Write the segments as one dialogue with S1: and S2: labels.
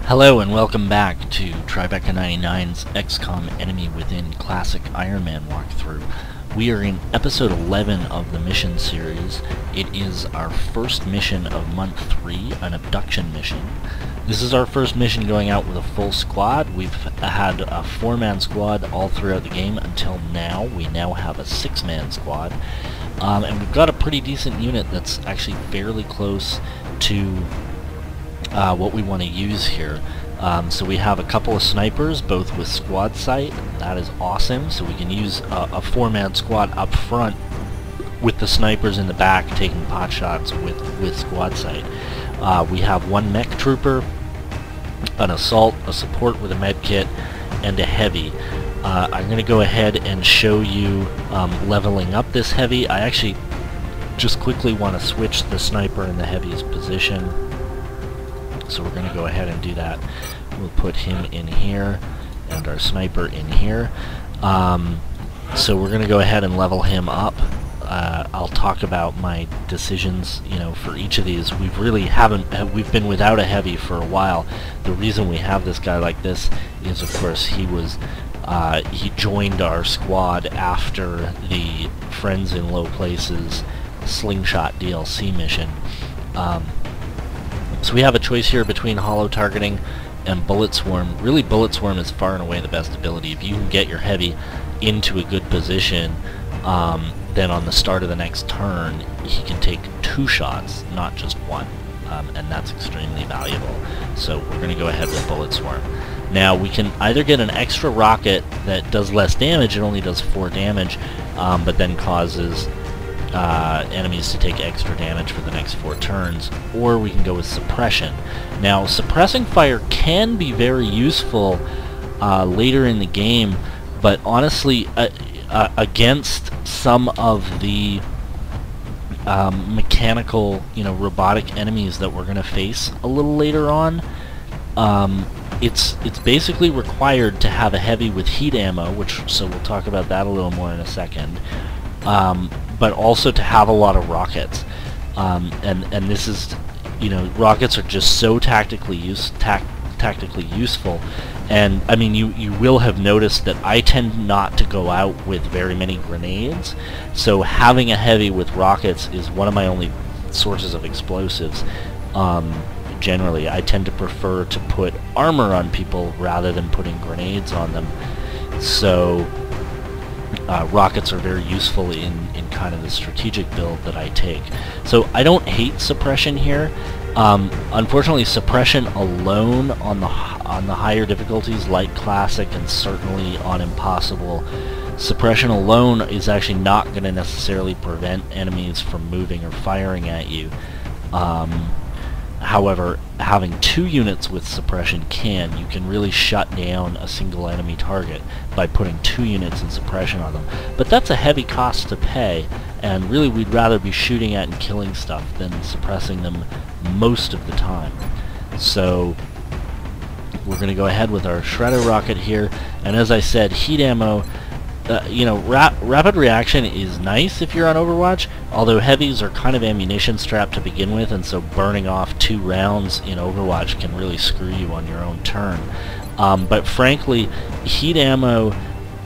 S1: Hello and welcome back to Tribeca 99's XCOM Enemy Within Classic Ironman walkthrough. We are in episode 11 of the mission series. It is our first mission of month 3, an abduction mission. This is our first mission going out with a full squad. We've had a 4-man squad all throughout the game until now. We now have a 6-man squad. And we've got a pretty decent unit that's actually fairly close to what we want to use here. So we have a couple of snipers, both with squad sight. That is awesome. So we can use a 4-man squad up front with the snipers in the back taking pot shots with squad sight. We have one mech trooper, an assault, a support with a med kit, and a heavy. I'm going to go ahead and show you leveling up this heavy. I actually just quickly want to switch the sniper and the heavy's position. So we're going to go ahead and do that. We'll put him in here and our sniper in here. So we're going to go ahead and level him up. I'll talk about my decisions, for each of these. We've been without a heavy for a while. The reason we have this guy like this is, of course, he joined our squad after the Friends in Low Places Slingshot DLC mission. So we have a choice here between hollow targeting and bullet swarm. Really, bullet swarm is far and away the best ability. If you can get your heavy into a good position, then on the start of the next turn, he can take 2 shots, not just 1. And that's extremely valuable. So we're going to go ahead with bullet swarm. Now we can either get an extra rocket that does less damage, it only does 4 damage, but then causes enemies to take extra damage for the next 4 turns, or we can go with suppression. Now, suppressing fire can be very useful later in the game, but honestly, against some of the mechanical, robotic enemies that we're going to face a little later on, it's basically required to have a heavy with heat ammo, so we'll talk about that a little more in a second. But also to have a lot of rockets, and this is, rockets are just so tactically useful. And I mean, you will have noticed that I tend not to go out with very many grenades, so having a heavy with rockets is one of my only sources of explosives. Generally, I tend to prefer to put armor on people rather than putting grenades on them. So rockets are very useful in kind of the strategic build that I take. So I don't hate suppression here. Unfortunately, suppression alone on the higher difficulties like classic and certainly on impossible, suppression alone is actually not going to necessarily prevent enemies from moving or firing at you. However, having 2 units with suppression can. You can really shut down a single enemy target by putting 2 units in suppression on them. But that's a heavy cost to pay, and really we'd rather be shooting at and killing stuff than suppressing them most of the time. So we're going to go ahead with our shredder rocket here, and as I said, heat ammo. Rapid reaction is nice if you're on Overwatch, although heavies are kind of ammunition strapped to begin with, and so burning off 2 rounds in Overwatch can really screw you on your own turn. But frankly, heat ammo,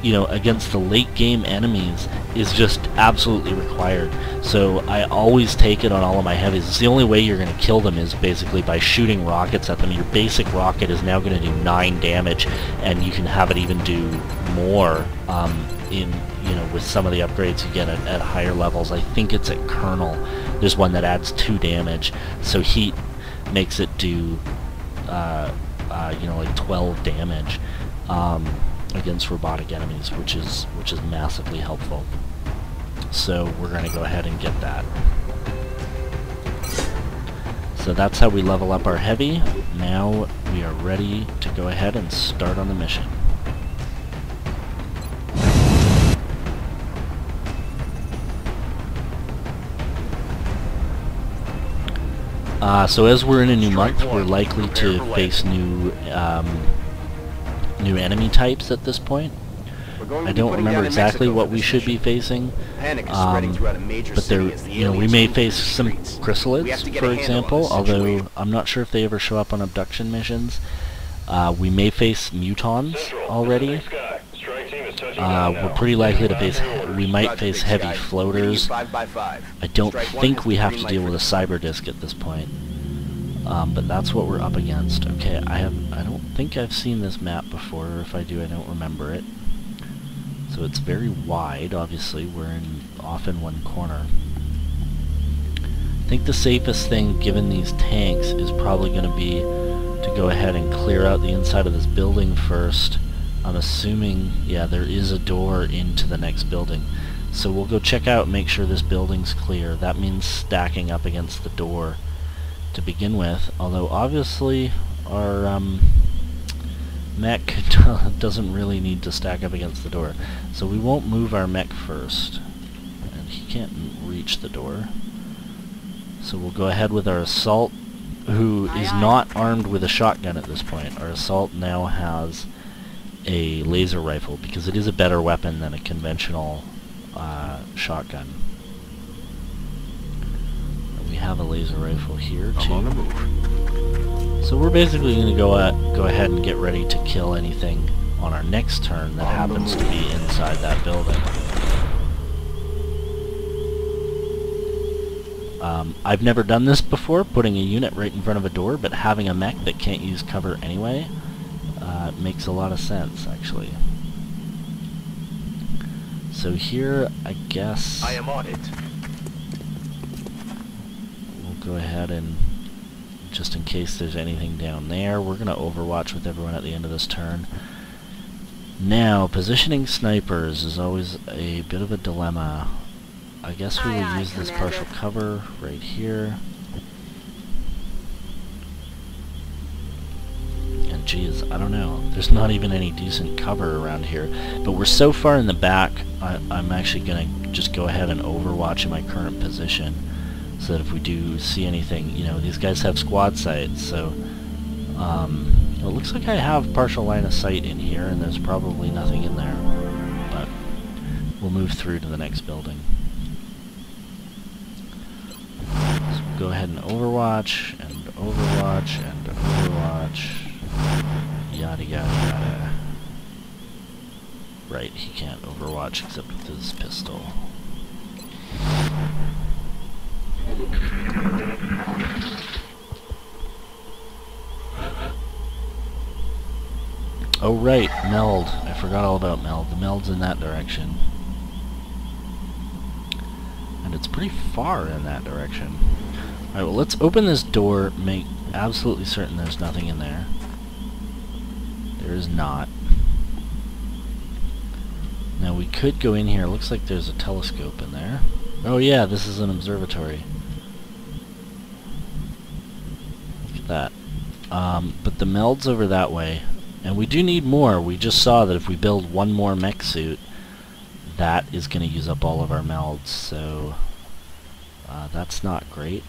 S1: against the late game enemies is just absolutely required. So I always take it on all of my heavies. It's the only way you're going to kill them is basically by shooting rockets at them. Your basic rocket is now going to do 9 damage, and you can have it even do more with some of the upgrades you get at higher levels. I think it's at Colonel. There's one that adds 2 damage. So heat makes it do like 12 damage against robotic enemies, which is massively helpful. So we're going to go ahead and get that. So that's how we level up our heavy. Now we are ready to go ahead and start on the mission. So as we're in a new month, we're likely to face new enemy types at this point. I don't remember exactly what we should be facing, but we may face some chrysalids, for example, although I'm not sure if they ever show up on abduction missions. We may face mutons already. We're pretty likely to face, we might face heavy floaters. I don't think we have to deal with a cyber disk at this point. But that's what we're up against. Okay, I don't think I've seen this map before, or if I do, I don't remember it. So it's very wide, obviously. We're off in one corner. I think the safest thing, given these tanks, is probably going to be to go ahead and clear out the inside of this building first. I'm assuming, yeah, there is a door into the next building. So we'll go check out and make sure this building's clear. That means stacking up against the door to begin with, although obviously our mech doesn't really need to stack up against the door. So we won't move our mech first. And he can't reach the door. So we'll go ahead with our assault, who is not armed with a shotgun at this point. Our assault now has a laser rifle, because it is a better weapon than a conventional shotgun. And we have a laser rifle here too.
S2: On the move.
S1: So we're basically going to go ahead and get ready to kill anything on our next turn that happens to be inside that building. I've never done this before, putting a unit right in front of a door, but having a mech that can't use cover anyway makes a lot of sense, actually. So here, I guess
S2: I am on it.
S1: We'll go ahead and, just in case there's anything down there, we're going to overwatch with everyone at the end of this turn. Now, positioning snipers is always a bit of a dilemma. I guess we will use this partial cover right here. And geez, I don't know. There's not even any decent cover around here. But we're so far in the back, I'm actually going to just go ahead and overwatch in my current position, so that if we do see anything, you know, these guys have squad sights, so it looks like I have partial line of sight in here, and there's probably nothing in there. But we'll move through to the next building. So we'll go ahead and overwatch, and overwatch, and overwatch. Yada yada yada. Right, he can't overwatch except with his pistol. Oh right, meld. I forgot all about meld. The meld's in that direction. And it's pretty far in that direction. Alright, well let's open this door, make absolutely certain there's nothing in there. There is not. Now we could go in here. Looks like there's a telescope in there. Oh yeah, this is an observatory. Look at that. But the meld's over that way. And we do need more. We just saw that if we build one more mech suit, that is going to use up all of our melds. So that's not great.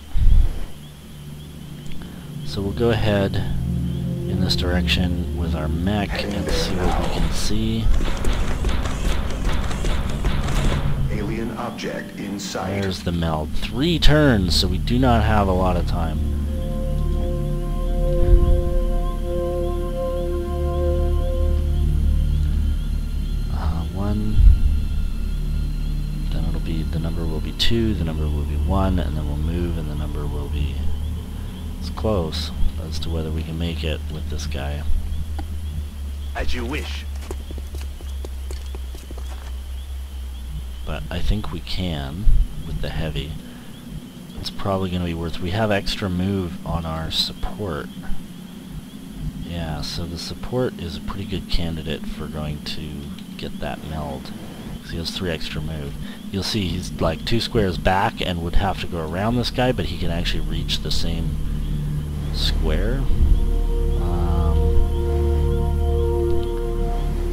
S1: So we'll go ahead in this direction with our mech and see what we can see.
S2: Alien object in sight.
S1: There's the meld. 3 turns, so we do not have a lot of time. One. Then it'll be, the number will be 2, the number will be 1, and then we'll move, and the number will be... It's close as to whether we can make it with this guy.
S2: As you wish.
S1: But I think we can with the heavy. It's probably going to be worth... We have extra move on our support. Yeah, so the support is a pretty good candidate for going to get that meld. Because he has 3 extra move. You'll see he's like 2 squares back and would have to go around this guy, but he can actually reach the same square.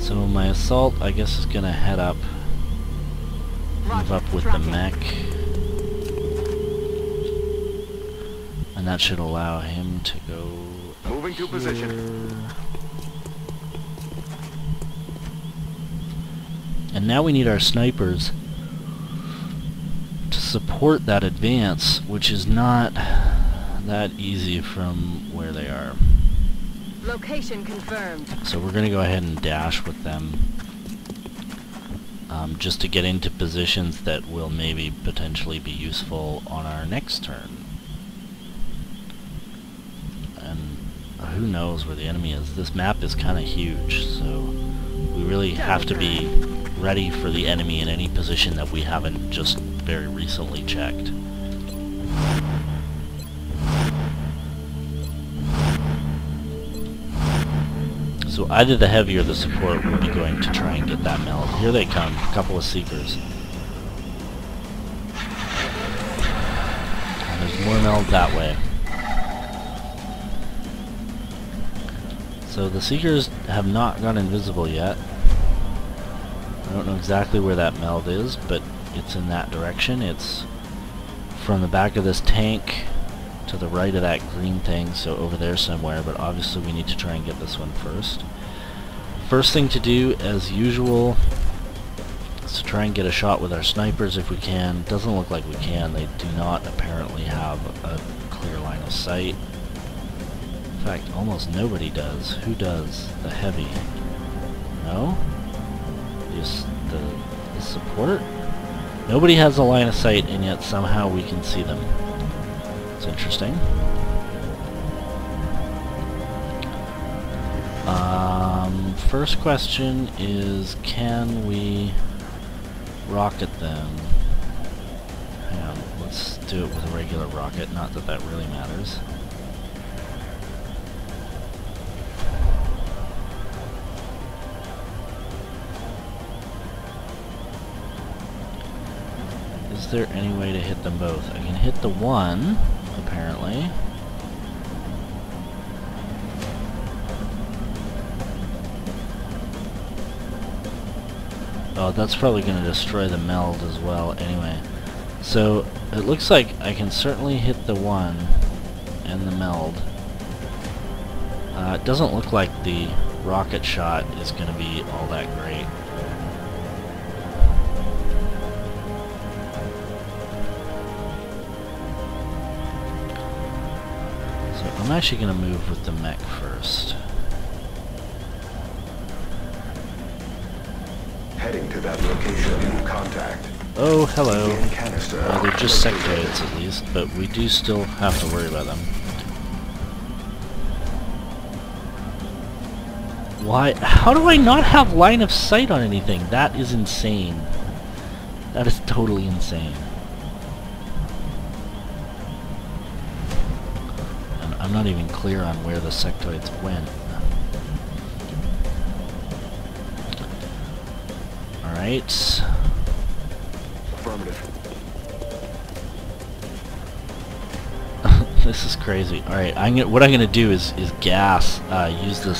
S1: So my assault, I guess, is going to head up, move up with the mech, and that should allow him to go
S2: moving to position.
S1: And now we need our snipers to support that advance, which is not that easy from where they are.
S3: Location confirmed.
S1: So we're going to go ahead and dash with them. Just to get into positions that will maybe potentially be useful on our next turn. And who knows where the enemy is. This map is kind of huge, so we really have to be ready for the enemy in any position that we haven't just very recently checked. So either the heavy or the support will be going to try and get that meld. Here they come, a couple of seekers. And there's more meld that way. So the seekers have not gone invisible yet. I don't know exactly where that meld is, but it's in that direction. It's from the back of this tank to the right of that green thing, so over there somewhere, but obviously we need to try and get this one first. First thing to do, as usual, is to try and get a shot with our snipers if we can. Doesn't look like we can. They do not apparently have a clear line of sight. In fact, almost nobody does. Who does? The heavy. No? Just the support? Nobody has a line of sight, and yet somehow we can see them. It's interesting. First question is, can we rocket them? Hang on, let's do it with a regular rocket, not that that really matters. Is there any way to hit them both? I can hit the one, apparently. Oh, that's probably going to destroy the meld as well anyway. So, it looks like I can certainly hit the one and the meld. It doesn't look like the rocket shot is going to be all that great. So, I'm actually going to move with the mech first.
S2: Heading to that location. Contact.
S1: Oh, hello.
S2: Canister.
S1: They're just sectoids at least, but we do still have to worry about them. Why? How do I not have line of sight on anything? That is insane. That is totally insane. And I'm not even clear on where the sectoids went. Alright.
S2: Affirmative.
S1: This is crazy. Alright, what I'm gonna do is gas, use the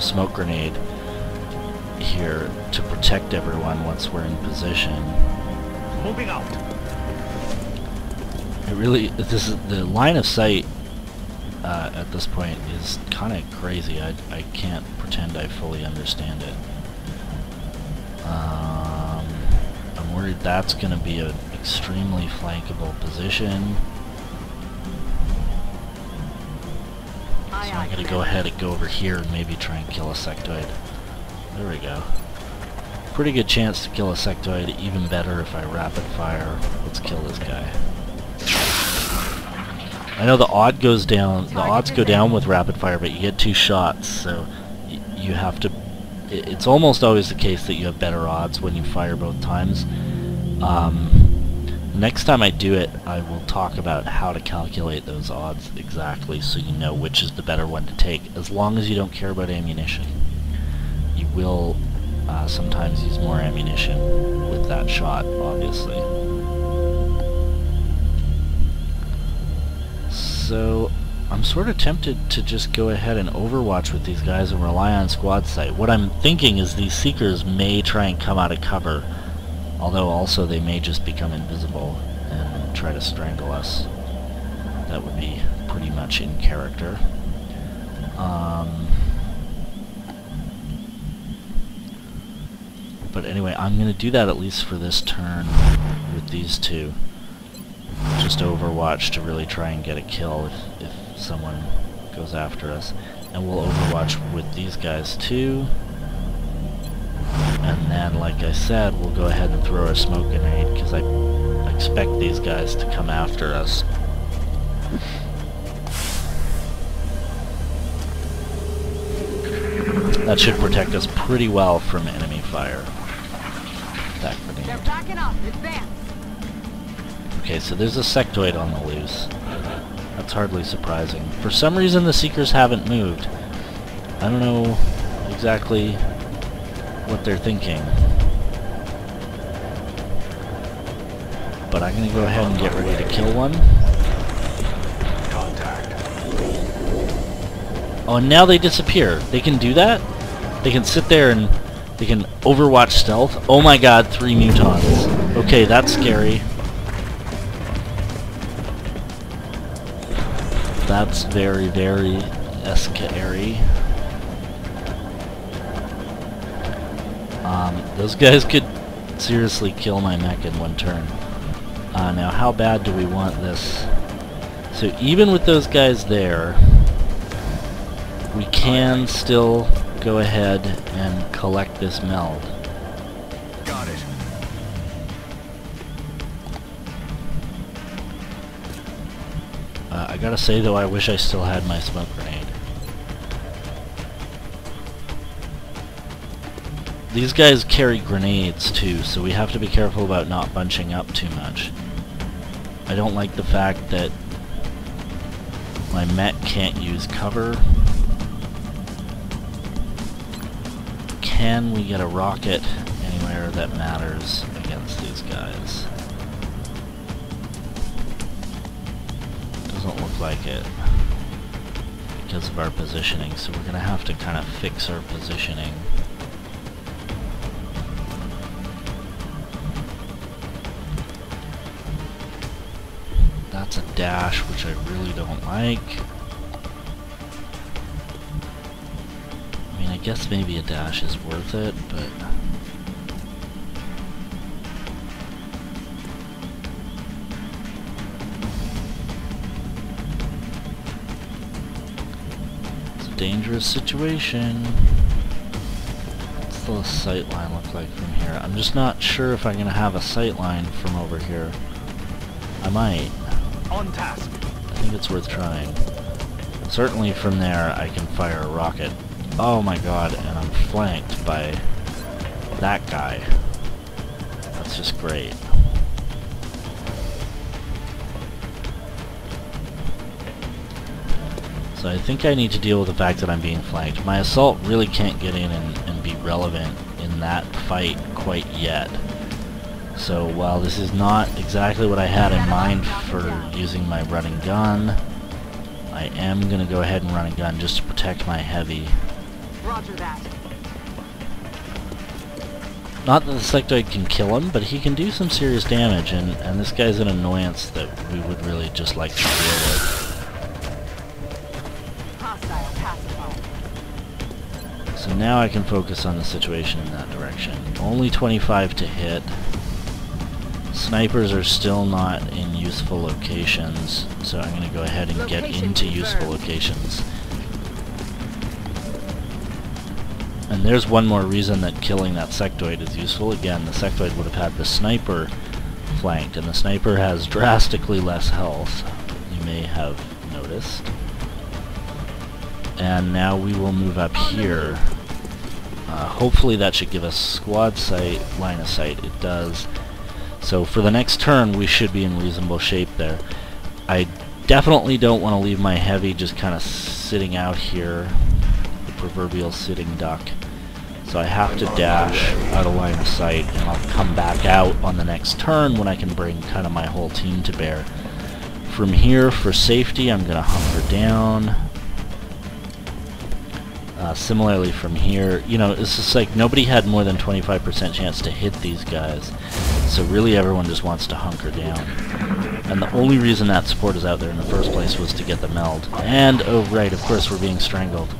S1: smoke grenade here to protect everyone once we're in position.
S2: Moving out.
S1: It really, the line of sight at this point is kind of crazy. I can't pretend I fully understand it. I'm worried that's going to be an extremely flankable position. So I'm going to go ahead and go over here and maybe try and kill a sectoid. There we go. Pretty good chance to kill a sectoid, even better if I rapid fire. Let's kill this guy. I know the odds go down with rapid fire, but you get 2 shots, so you have to... It's almost always the case that you have better odds when you fire both times. Next time I do it, I will talk about how to calculate those odds exactly so you know which is the better one to take, as long as you don't care about ammunition. You will sometimes use more ammunition with that shot, obviously. So, I'm sort of tempted to just go ahead and overwatch with these guys and rely on squad sight. What I'm thinking is these seekers may try and come out of cover, although also they may just become invisible and try to strangle us. That would be pretty much in character. But anyway, I'm going to do that at least for this turn with these two. Just overwatch to really try and get a kill if someone goes after us. And we'll overwatch with these guys too. And then, like I said, we'll go ahead and throw our smoke grenade, because I expect these guys to come after us. That should protect us pretty well from enemy fire. That grenade.
S3: They're backing up. Advance.
S1: Okay, so there's a sectoid on the loose. That's hardly surprising. For some reason, the Seekers haven't moved. I don't know exactly what they're thinking. But I'm going to go ahead and get ready to kill one.
S2: Contact.
S1: Oh, and now they disappear. They can do that? They can sit there and they can overwatch stealth? Oh my god, 3 mutons. Okay, that's scary. That's very, very scary. Those guys could seriously kill my mech in one turn. Now, how bad do we want this? So even with those guys there, we can still go ahead and collect this meld.
S2: Got it.
S1: I gotta say though, I wish I still had my smoke grenade. These guys carry grenades too, so we have to be careful about not bunching up too much. I don't like the fact that my mech can't use cover. Can we get a rocket anywhere that matters against these guys? Doesn't look like it because of our positioning, so we're gonna have to kind of fix our positioning. That's a dash, which I really don't like. I mean, I guess maybe a dash is worth it, but... it's a dangerous situation. What's the sight line look like from here? I'm just not sure if I'm going to have a sight line from over here. I might.
S2: On task.
S1: I think it's worth trying. Certainly from there I can fire a rocket. Oh my god, and I'm flanked by that guy. That's just great. So I think I need to deal with the fact that I'm being flanked. My assault really can't get in and be relevant in that fight quite yet. So while this is not exactly what I had in mind for using my running gun, I am going to go ahead and run a gun just to protect my heavy.
S3: Roger that.
S1: Not that the sectoid can kill him, but he can do some serious damage, and this guy's an annoyance that we would really just like to deal with.
S3: Hostile pacified.
S1: So now I can focus on the situation in that direction. Only 25 to hit. Snipers are still not in useful locations, so I'm going to go ahead and get into useful locations. And there's one more reason that killing that sectoid is useful. Again, the sectoid would have had the sniper flanked, and the sniper has drastically less health, you may have noticed. And now we will move up here. Hopefully that should give us squad sight, line of sight. It does. So for the next turn, we should be in reasonable shape there. I definitely don't want to leave my heavy just kind of sitting out here, the proverbial sitting duck. So I have to dash out of line of sight, and I'll come back out on the next turn when I can bring kind of my whole team to bear. From here, for safety, I'm going to hunker down. Similarly from here, you know, it's just like nobody had more than 25% chance to hit these guys. So really everyone just wants to hunker down. And the only reason that support is out there in the first place was to get the meld. And, oh right, of course we're being strangled.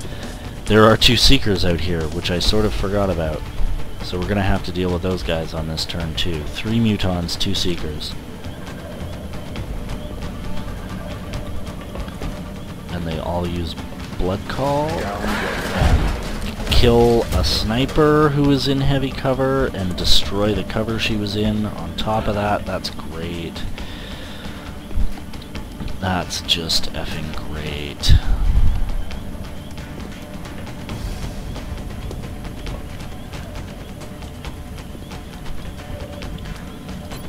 S1: There are 2 Seekers out here, which I sort of forgot about. So we're going to have to deal with those guys on this turn too. 3 mutons, 2 Seekers. And and they all use blood call. Kill a sniper who is in heavy cover and destroy the cover she was in. On top of that, that's great. That's just effing great.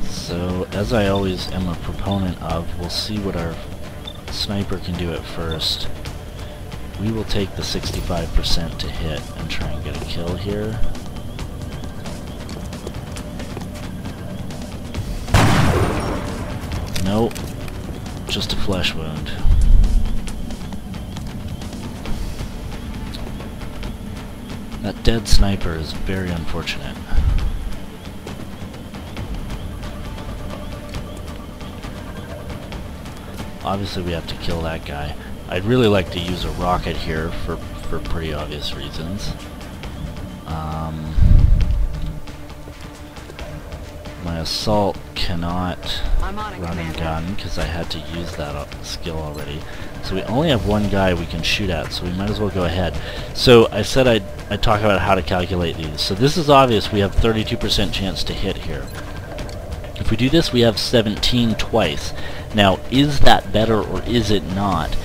S1: So, as I always am a proponent of, we'll see what our sniper can do at first. We will take the 65% to hit and try and get a kill here. Nope. Just a flesh wound. That dead sniper is very unfortunate. Obviously we have to kill that guy. I'd really like to use a rocket here for pretty obvious reasons. My assault cannot run and gun because I had to use that skill already. So we only have one guy we can shoot at, so we might as well go ahead. So I said I'd talk about how to calculate these. So this is obvious, we have 32% chance to hit here. If we do this, we have 17 twice. Now, is that better or is it not?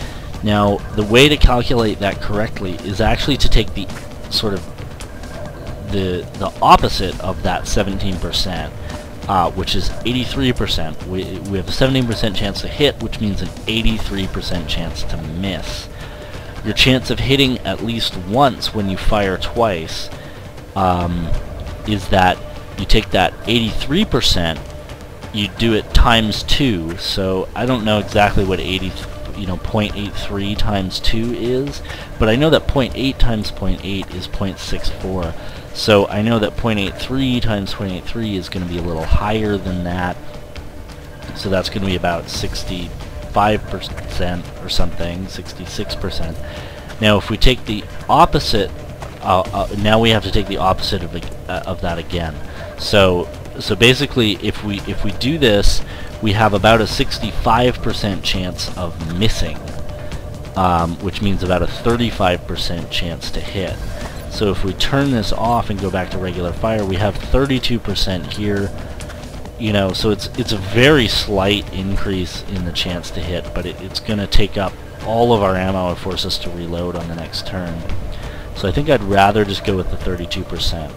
S1: Now, the way to calculate that correctly is actually to take the sort of the opposite of that 17%, which is 83%. We have a 17% chance to hit, which means an 83% chance to miss. Your chance of hitting at least once when you fire twice is that you take that 83%, you do it times 2. So I don't know exactly what 0.83 times 2 is, but I know that 0.8 times 0.8 is 0.64. So I know that 0.83 times 0.83 is going to be a little higher than that. So that's going to be about 65% or something, 66%. Now if we take the opposite, now we have to take the opposite of that again. So basically, if we do this, we have about a 65% chance of missing, which means about a 35% chance to hit. So if we turn this off and go back to regular fire, we have 32% here. You know, so it's a very slight increase in the chance to hit, but it's going to take up all of our ammo and force us to reload on the next turn. So I think I'd rather just go with the 32%.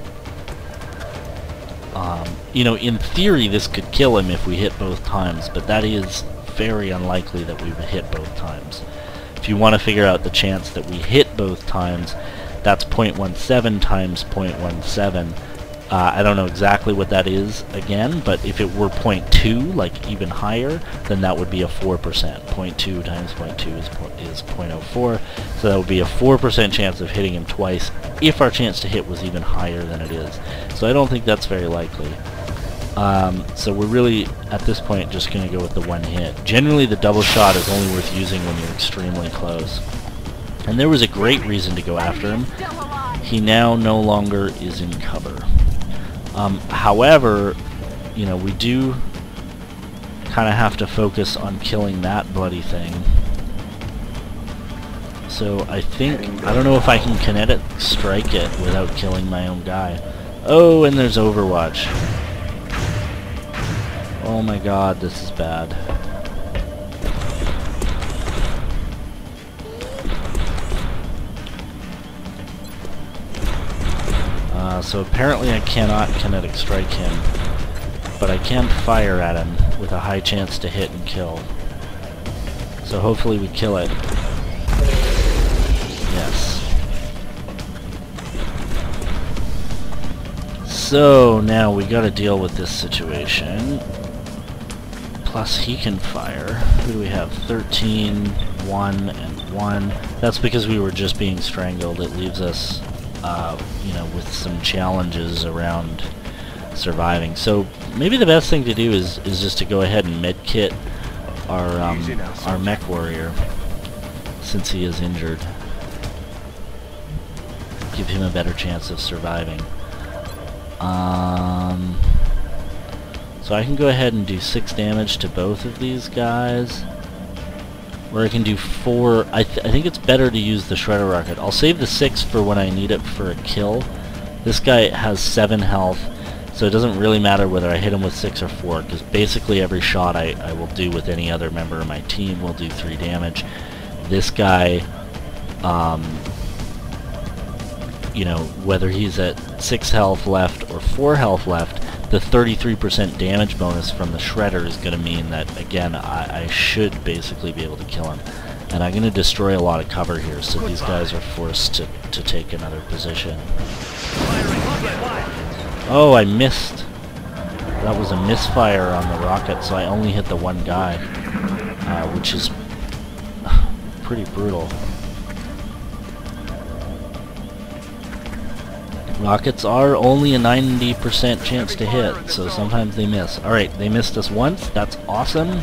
S1: You know, in theory this could kill him if we hit both times, but that is very unlikely that we would hit both times. If you want to figure out the chance that we hit both times, that's 0.17 times 0.17. I don't know exactly what that is again, but if it were 0.2, like even higher, then that would be a 4%. 0.2 times 0.2 is 0.04, so that would be a 4% chance of hitting him twice if our chance to hit was even higher than it is. So I don't think that's very likely. So we're really, at this point, just going to go with the one hit. Generally, the double shot is only worth using when you're extremely close. And there was a great reason to go after him. He now no longer is in cover. However, you know, we do kind of have to focus on killing that bloody thing. So I think, I don't know if I can kinetic strike it without killing my own guy. Oh, and there's Overwatch. Oh my god, this is bad. So apparently I cannot kinetic strike him, but I can fire at him with a high chance to hit and kill. So hopefully we kill it. Yes. So now we gotta deal with this situation. Plus he can fire. Who do we have? 13, 1, and 1. That's because we were just being strangled. It leaves us you know, with some challenges around surviving. So maybe the best thing to do is just to go ahead and medkit our mech warrior, since he is injured. Give him a better chance of surviving. So I can go ahead and do 6 damage to both of these guys. where I can do 4. I think it's better to use the shredder rocket. I'll save the 6 for when I need it for a kill. This guy has 7 health, so it doesn't really matter whether I hit him with 6 or 4, because basically every shot I will do with any other member of my team will do 3 damage. This guy, you know, whether he's at 6 health left or 4 health left, the 33% damage bonus from the shredder is going to mean that, again, I should basically be able to kill him. And I'm going to destroy a lot of cover here, so these guys are forced to take another position. Oh, I missed. That was a misfire on the rocket, so I only hit the one guy, which is pretty brutal. Rockets are only a 90% chance to hit, so sometimes they miss. Alright, they missed us once. That's awesome.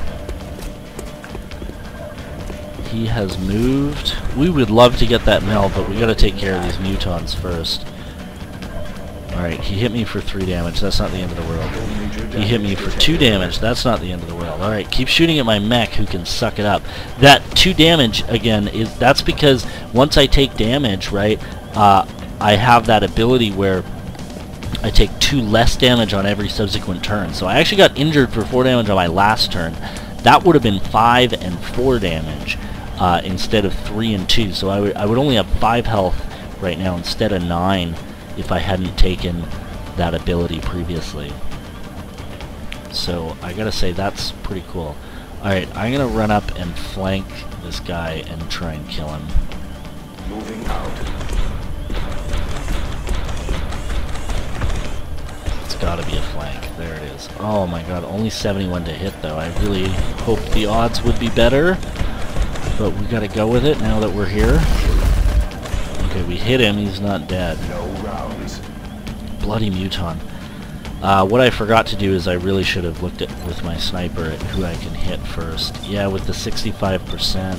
S1: He has moved. We would love to get that meld, but we gotta take care of these mutons first. Alright, he hit me for 3 damage. That's not the end of the world. He hit me for 2 damage. That's not the end of the world. Alright, keep shooting at my mech who can suck it up. That 2 damage, again, that's because once I take damage, right, I have that ability where I take 2 less damage on every subsequent turn. So I actually got injured for 4 damage on my last turn. That would have been 5 and 4 damage instead of 3 and 2. So I would only have 5 health right now instead of 9 if I hadn't taken that ability previously. So I gotta say, that's pretty cool. Alright, I'm gonna run up and flank this guy and try and kill him.
S2: Moving out.
S1: Gotta be a flank. There it is. Oh my god, only 71 to hit though. I really hoped the odds would be better, but we gotta go with it now that we're here. Okay, we hit him. He's not dead.
S2: No rounds.
S1: Bloody muton. What I forgot to do is I really should have looked at with my sniper at who I can hit first. Yeah, with the 65%.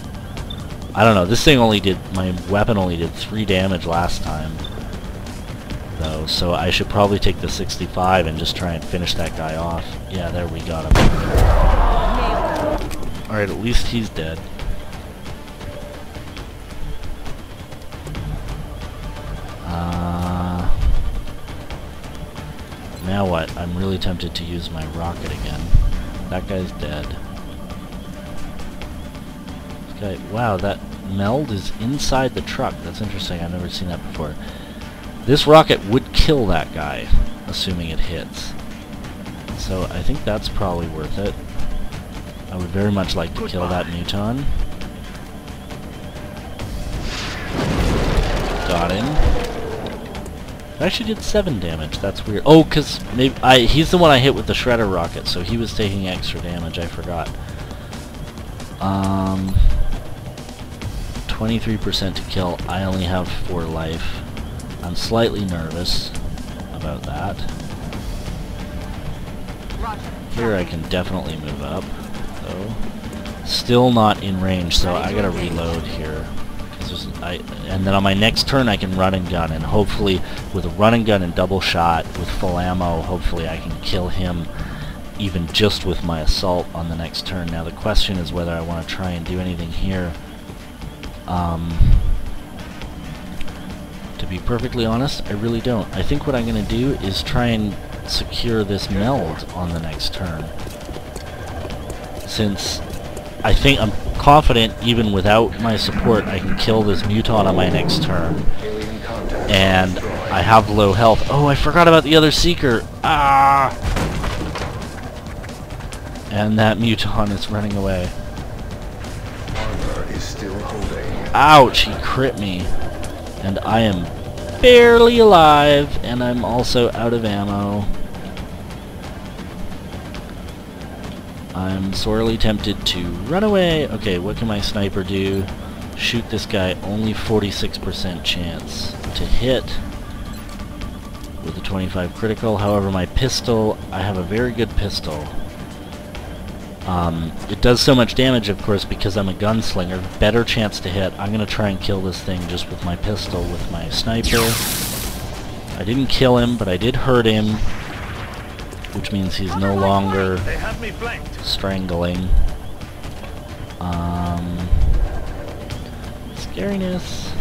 S1: I don't know. This thing only did, my weapon only did 3 damage last time. Though, so I should probably take the 65 and just try and finish that guy off. Yeah, there we got him. Alright, at least he's dead. Now what? I'm really tempted to use my rocket again. That guy's dead. This guy, wow, that meld is inside the truck. That's interesting. I've never seen that before. This rocket would kill that guy, assuming it hits. So I think that's probably worth it. I would very much like to kill that muton. Got him. I actually did 7 damage. That's weird. Oh, because maybe he's the one I hit with the shredder rocket, so he was taking extra damage. I forgot. 23% to kill. I only have 4 life. I'm slightly nervous about that. Here I can definitely move up, though. Still not in range, so I gotta reload here. And then on my next turn I can run and gun, and hopefully with a run and gun and double shot with full ammo, hopefully I can kill him even just with my assault on the next turn. Now the question is whether I want to try and do anything here. To be perfectly honest, I really don't. I think what I'm going to do is try and secure this meld on the next turn. Since I think I'm confident even without my support I can kill this muton on my next turn. And I have low health. Oh, I forgot about the other seeker. Ah! And that muton is running away.
S2: Armor is still holding.
S1: Ouch, he crit me. And I am barely alive, and I'm also out of ammo. I'm sorely tempted to run away. Okay, what can my sniper do? Shoot this guy. Only 46% chance to hit with a 25 critical. However, my pistol, I have a very good pistol. It does so much damage, of course, because I'm a gunslinger. Better chance to hit. I'm going to try and kill this thing just with my pistol, with my sniper. I didn't kill him, but I did hurt him, which means he's no longer strangling. Scariness.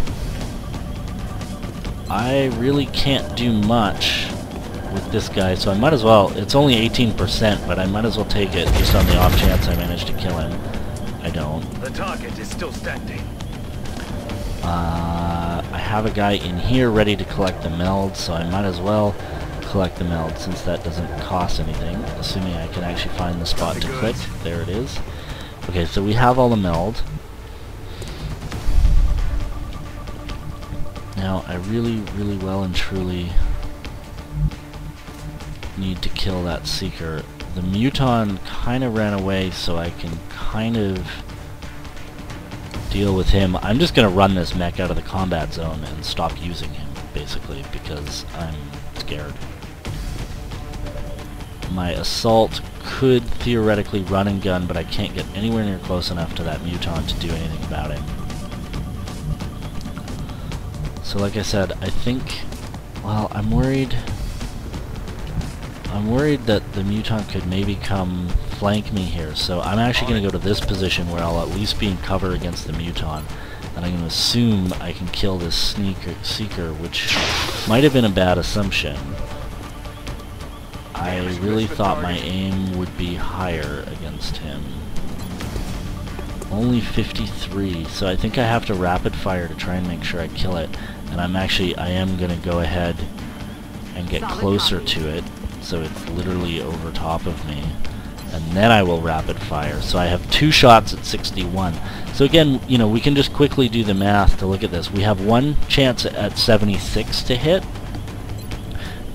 S1: I really can't do much with this guy, so I might as well. It's only 18%, but I might as well take it just on the off chance I manage to kill him. I don't.
S4: The target is still standing.
S1: I have a guy in here ready to collect the meld, so I might as well collect the meld since that doesn't cost anything, assuming I can actually find the spot to click. There it is. Okay, so we have all the meld. Now, I really, really well and truly need to kill that Seeker. The Muton kind of ran away, so I can kind of deal with him. I'm just going to run this mech out of the combat zone and stop using him, basically, because I'm scared. My assault could theoretically run and gun, but I can't get anywhere near close enough to that Muton to do anything about him. So like I said, I think, well, I'm worried that the Muton could maybe come flank me here, so I'm actually going to go to this position where I'll at least be in cover against the Muton, and I'm going to assume I can kill this Seeker, which might have been a bad assumption. I really thought my aim would be higher against him. Only 53, so I think I have to rapid fire to try and make sure I kill it, and I am going to go ahead and get closer to it, so it's literally over top of me, and then I will rapid fire. So I have 2 shots at 61. So again, you know, we can just quickly do the math to look at this. We have 1 chance at 76 to hit,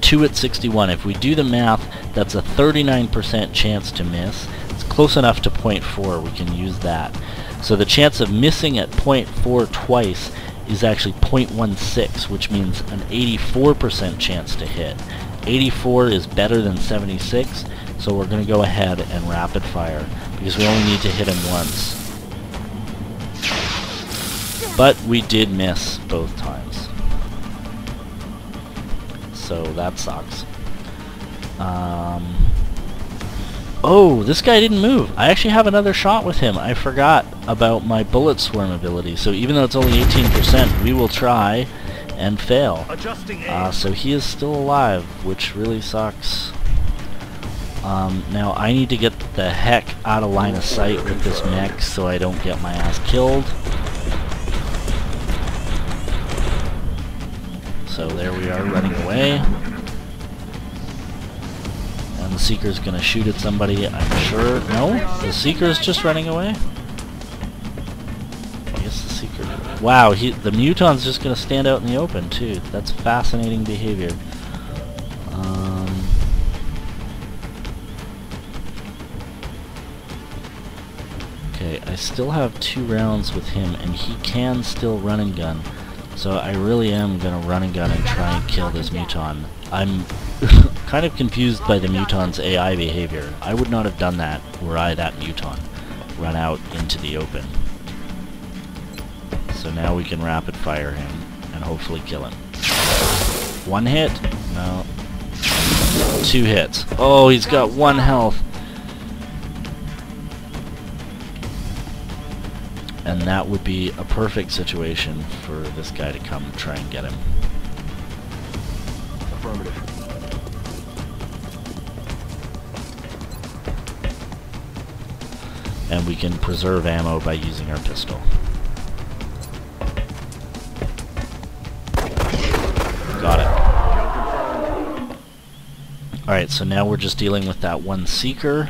S1: 2 at 61. If we do the math, that's a 39% chance to miss. It's close enough to 0.4, we can use that. So the chance of missing at 0.4 twice is actually 0.16, which means an 84% chance to hit. 84 is better than 76, so we're going to go ahead and rapid fire, because we only need to hit him once. But we did miss both times. So that sucks. Oh, this guy didn't move. I actually have another shot with him. I forgot about my bullet swarm ability. So even though it's only 18%, we will try and fail. So he is still alive, which really sucks. Now I need to get the heck out of line of sight with this mech so I don't get my ass killed. So there we are, running away. And the Seeker's gonna shoot at somebody, I'm sure. No? The Seeker's just running away? I guess the Seeker... Wow, the Muton's just gonna stand out in the open, too. That's fascinating behavior. Okay, I still have 2 rounds with him, and he can still run and gun. So I really am gonna run and gun and try and kill this Muton. I'm kind of confused by the Muton's AI behavior. I would not have done that were I that Muton. Run out into the open. So now we can rapid fire him and hopefully kill him. 1 hit? No. 2 hits. Oh, he's got 1 health. And that would be a perfect situation for this guy to come try and get him.
S4: Affirmative.
S1: And we can preserve ammo by using our pistol. Got it. Alright, so now we're just dealing with that 1 Seeker.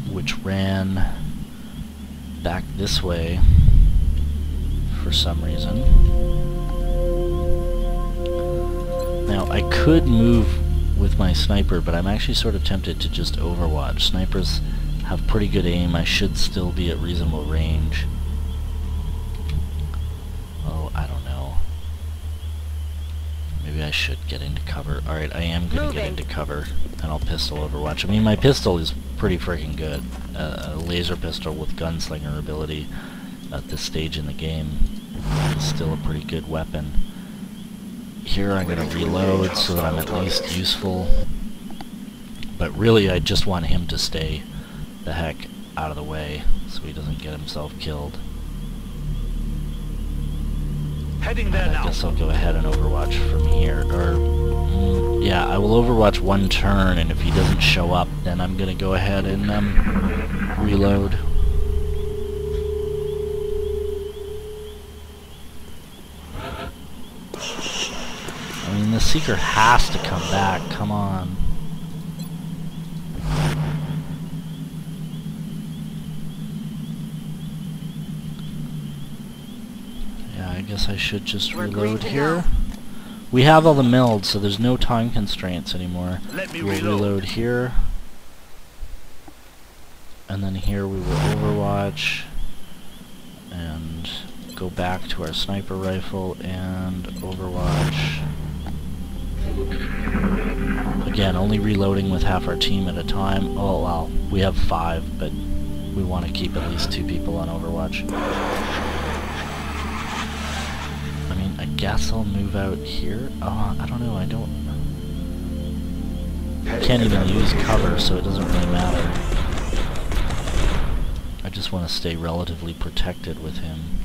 S1: Which ran back this way for some reason. Now I could move with my sniper, but I'm actually sort of tempted to just overwatch. Snipers have pretty good aim. I should still be at reasonable range. Oh, I don't know. Maybe I should get into cover. Alright, I am going to get into cover, and I'll pistol overwatch. I mean, my pistol is pretty freaking good. A laser pistol with gunslinger ability at this stage in the game is still a pretty good weapon. Here I'm going to reload so that I'm at least useful. But really I just want him to stay the heck out of the way so he doesn't get himself killed.
S4: Heading there
S1: And I
S4: now.
S1: guess I'll go ahead and overwatch from here. Or, yeah, I will overwatch one turn, and if he doesn't show up, then I'm going to go ahead and reload. I mean, the Seeker has to come back. Come on. Yeah, I guess I should just
S3: We're green
S1: reload
S3: to
S1: here.
S3: go.
S1: We have all the milds, so there's no time constraints anymore.
S4: Let me
S1: We'll
S4: reload.
S1: reload here. And then here we will overwatch. And go back to our sniper rifle and overwatch. Again, only reloading with half our team at a time. Oh, well, we have 5, but we want to keep at least 2 people on overwatch. I mean, I guess I'll move out here. Oh, I don't know, I can't even use cover, so it doesn't really matter. I just want to stay relatively protected with him.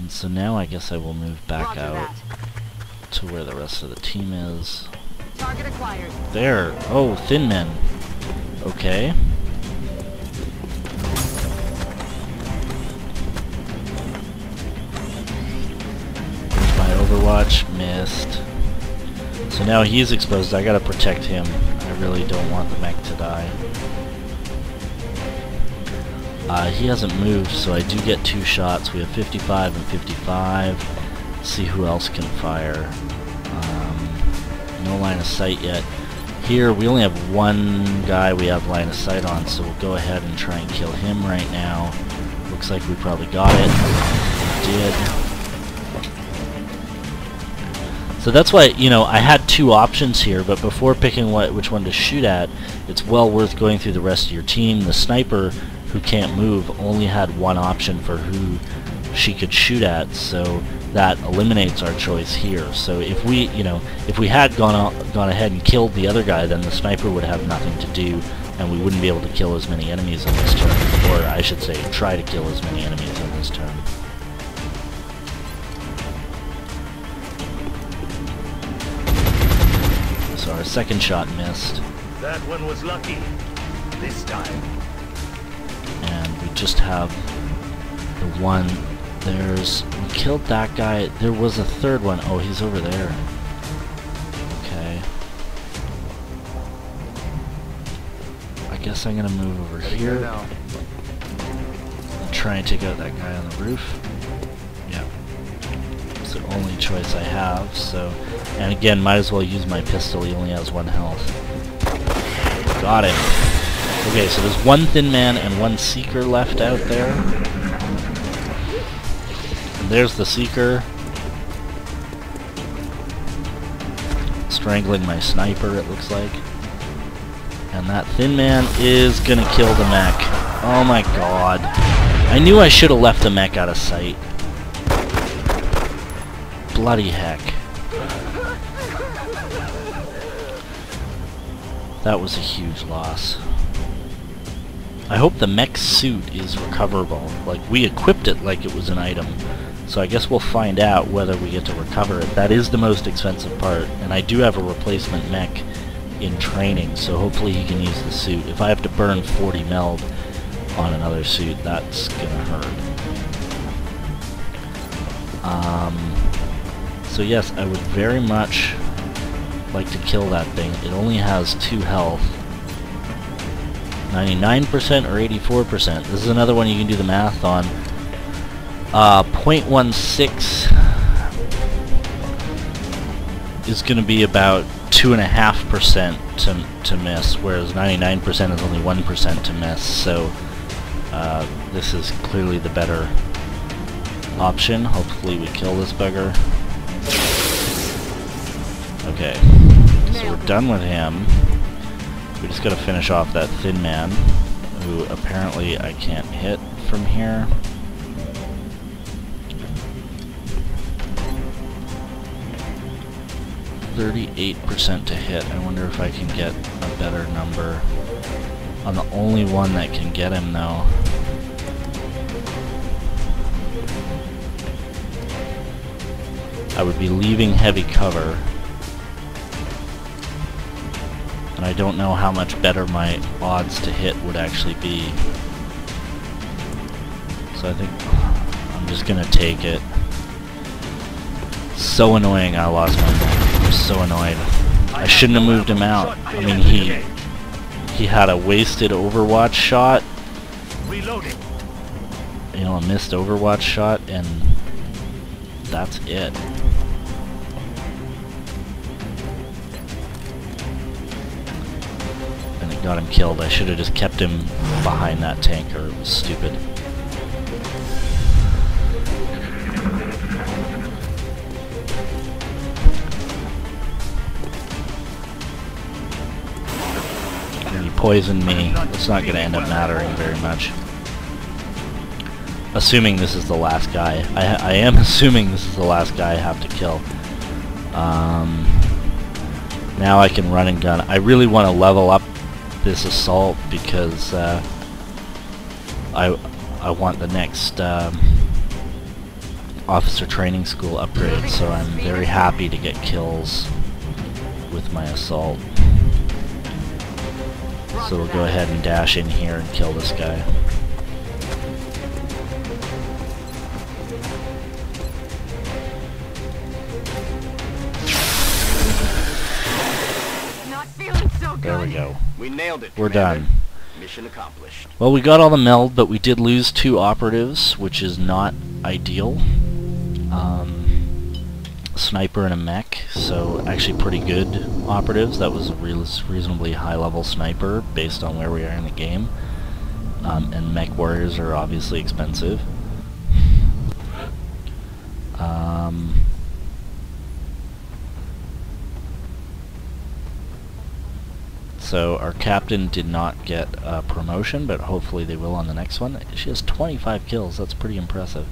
S1: So now I guess I will move back
S3: Roger
S1: out
S3: that.
S1: to where the rest of the team is.
S3: Target acquired.
S1: There! Oh, thin men. Okay. There's my overwatch. Missed. So now he's exposed. I gotta protect him. I really don't want the mech to die. He hasn't moved, so I do get 2 shots. We have 55 and 55. Let's see who else can fire. No line of sight yet. Here, we only have 1 guy we have line of sight on, so we'll go ahead and try and kill him right now. Looks like we probably got it. We did. So that's why, you know, I had 2 options here, but before picking which one to shoot at, it's well worth going through the rest of your team. The sniper, who can't move, only had 1 option for who she could shoot at, so that eliminates our choice here. So if we, you know, if we had gone ahead and killed the other guy, then the sniper would have nothing to do, and we wouldn't be able to kill as many enemies on this turn, or I should say, try to kill as many enemies on this turn. So our second shot missed.
S4: That one was lucky. This time.
S1: And we just have the one. We killed that guy. There was a third one. Oh, he's over there. Okay. I guess I'm gonna move over here and try and take out that guy on the roof. Yeah. It's the only choice I have, so... And again, might as well use my pistol. He only has 1 health. Got him. Okay, so there's 1 thin man and 1 seeker left out there. And there's the seeker. Strangling my sniper, it looks like. And that thin man is gonna kill the mech. Oh my god. I knew I should have left the mech out of sight. Bloody heck. That was a huge loss. I hope the mech suit is recoverable. Like, we equipped it like it was an item. So I guess we'll find out whether we get to recover it. That is the most expensive part. And I do have a replacement mech in training, so hopefully he can use the suit. If I have to burn 40 meld on another suit, that's gonna hurt. So yes, I would very much like to kill that thing. It only has 2 health. 99% or 84%. This is another one you can do the math on. 0.16 is going to be about 2.5% to miss, whereas 99% is only 1% to miss. So this is clearly the better option. Hopefully we kill this bugger. Okay, so we're done with him. We just gotta finish off that thin man, who apparently I can't hit from here. 38% to hit. I wonder if I can get a better number. I'm the only one that can get him though. I would be leaving heavy cover. And I don't know how much better my odds to hit would actually be. So I think I'm just gonna take it. So annoying I lost my mech. I'm so annoyed. I shouldn't have moved him out. I mean, he had a wasted Overwatch shot.
S4: Reloading.
S1: You know, a missed Overwatch shot, and that's it. And it got him killed. I should have just kept him behind that tanker. It was stupid. He poisoned me. It's not going to end up mattering very much. Assuming this is the last guy. I am assuming this is the last guy I have to kill. Now I can run and gun. I really want to level up this assault because I want the next officer training school upgrade, so I'm very happy to get kills with my assault. So we'll go ahead and dash in here and kill this guy.
S3: Not feeling so good.
S1: There we go.
S5: We nailed it.
S1: We're done.
S5: Mission accomplished.
S1: Well, we got all the meld, but we did lose 2 operatives, which is not ideal. Sniper and a mech, so actually pretty good operatives. That was a reasonably high-level sniper based on where we are in the game. And mech warriors are obviously expensive. So our captain did not get a promotion, but hopefully they will on the next one. She has 25 kills. That's pretty impressive.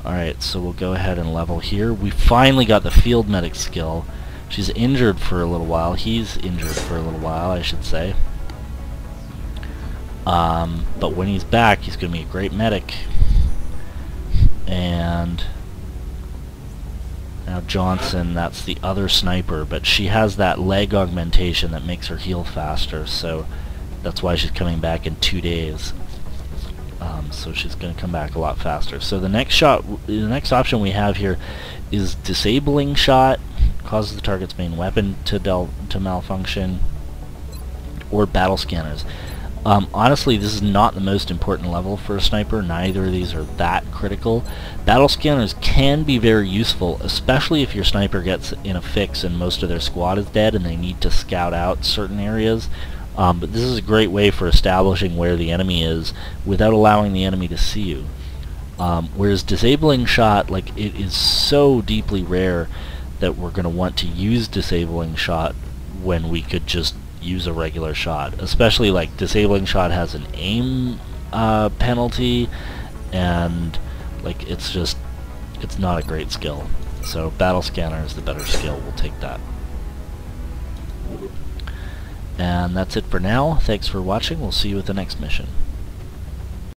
S1: Alright, so we'll go ahead and level here. We finally got the field medic skill. She's injured for a little while. He's injured for a little while, I should say. But when he's back, he's going to be a great medic. And now Johnson, that's the other sniper, but she has that leg augmentation that makes her heal faster, so that's why she's coming back in 2 days. So she's going to come back a lot faster. So the next option we have here is disabling shot, causes the target's main weapon to malfunction, or battle scanners. Honestly, this is not the most important level for a sniper. Neither of these are that critical. Battle scanners can be very useful, especially if your sniper gets in a fix and most of their squad is dead and they need to scout out certain areas. But this is a great way for establishing where the enemy is without allowing the enemy to see you. Whereas disabling shot, like, it is so deeply rare that we're going to want to use disabling shot when we could just use a regular shot. Especially, like, disabling shot has an aim penalty, and like, it's not a great skill. So battle scanner is the better skill. We'll take that. And that's it for now. Thanks for watching. We'll see you at the next mission.